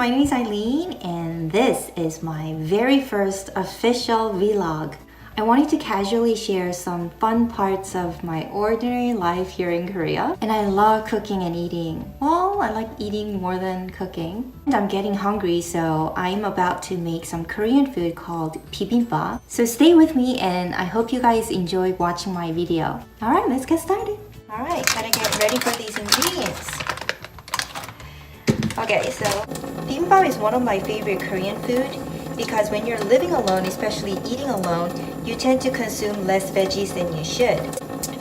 my name is Eileen and this is my very first official vlog. I wanted to casually share some fun parts of my ordinary life here in Korea. And I love cooking and eating. Well, I like eating more than cooking. And I'm getting hungry, so I'm about to make some Korean food called Bibimbap. So stay with me and I hope you guys enjoy watching my video. Alright, let's get started. Alright, gotta get ready for these ingredients. Okay, so bibimbap is one of my favorite Korean food because when you're living alone, especially eating alone, you tend to consume less veggies than you should.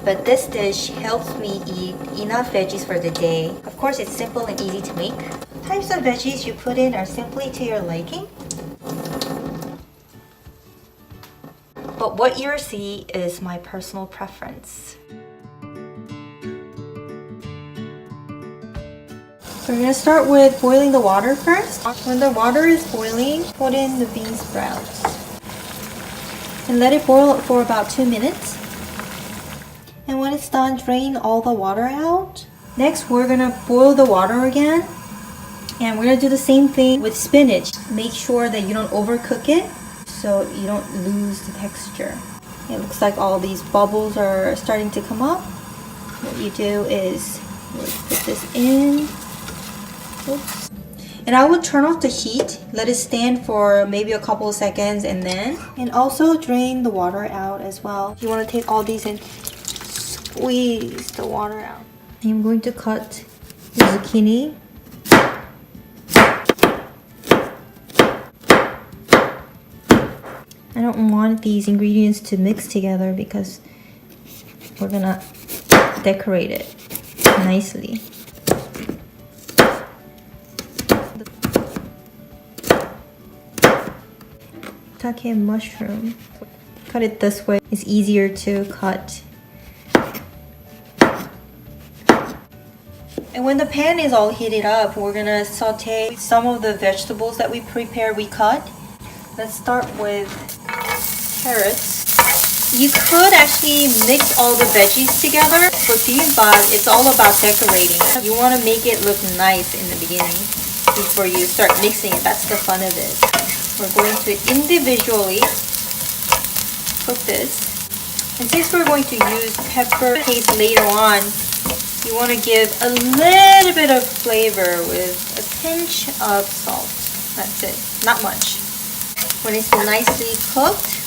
But this dish helps me eat enough veggies for the day. Of course, it's simple and easy to make. Types of veggies you put in are simply to your liking. But what you'll see is my personal preference. So we're going to start with boiling the water first. When the water is boiling, put in the bean sprouts. And let it boil for about 2 minutes. And when it's done, drain all the water out. Next, we're going to boil the water again. And we're going to do the same thing with spinach. Make sure that you don't overcook it so you don't lose the texture. It looks like all these bubbles are starting to come up. What you do is put this in. Oops. And I will turn off the heat, let it stand for maybe a couple of seconds and also drain the water out as well. You want to take all these and squeeze the water out. I'm going to cut the zucchini. I don't want these ingredients to mix together because we're gonna decorate it nicely. Hehe mushroom. Cut it this way. It's easier to cut. And when the pan is all heated up, we're gonna saute some of the vegetables that we cut. Let's start with carrots. You could actually mix all the veggies together. For bibimbap, it's all about decorating. You want to make it look nice in the beginning before you start mixing it. That's the fun of it. We're going to individually cook this. And since we're going to use pepper paste later on, you want to give a little bit of flavor with a pinch of salt. That's it. Not much. When it's nicely cooked,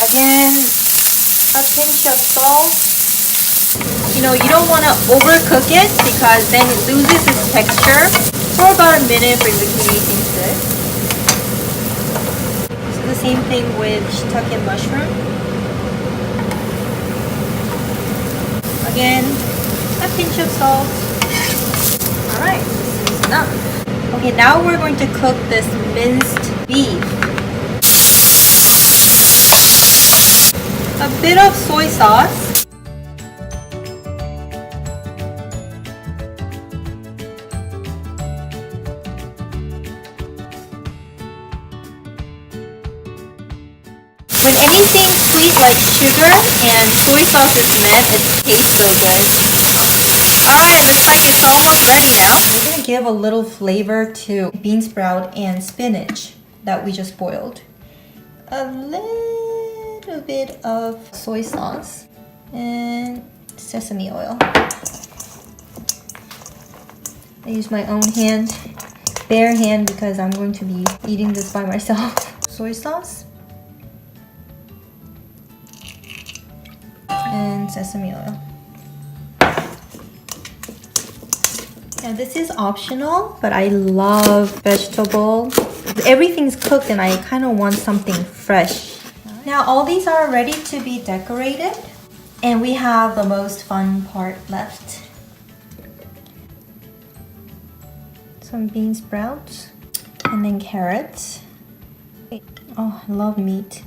again, a pinch of salt. You know, you don't want to overcook it because then it loses its texture. For about a minute for zucchini seems good. So the same thing with shiitake mushroom. Again, a pinch of salt. Alright, this is enough. Okay, now we're going to cook this minced beef. A bit of soy sauce. When anything sweet like sugar and soy sauce is met, it tastes so good. Alright, looks like it's almost ready now. We're going to give a little flavor to bean sprout and spinach that we just boiled. A little bit of soy sauce and sesame oil. I use my own hand, bare hand, because I'm going to be eating this by myself. Soy sauce. And sesame oil. Now this is optional, but I love vegetable. Everything's cooked and I kind of want something fresh. Now all these are ready to be decorated and we have the most fun part left. Some bean sprouts and then carrots. Oh, I love meat.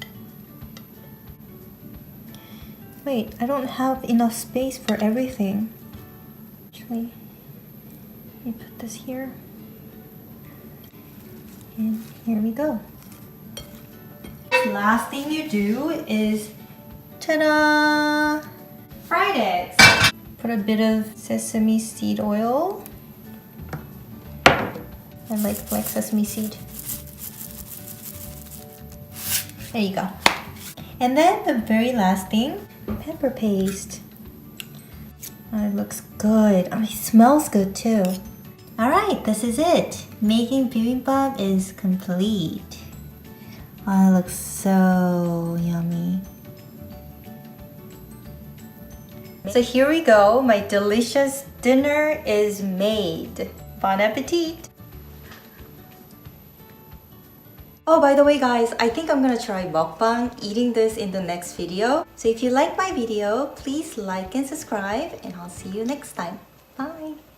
Wait, I don't have enough space for everything. Actually, let me put this here. And here we go. Last thing you do is Ta-da! Fried eggs. Put a bit of sesame seed oil. I like black sesame seed. There you go. And then the very last thing, pepper paste. Oh, it looks good. Oh, it smells good too. Alright, this is it. Making bibimbap is complete. Oh, it looks so yummy. So here we go. My delicious dinner is made. Bon appetit! Oh, by the way guys, I think I'm gonna try mukbang eating this in the next video. So if you like my video, please like and subscribe, and I'll see you next time. Bye!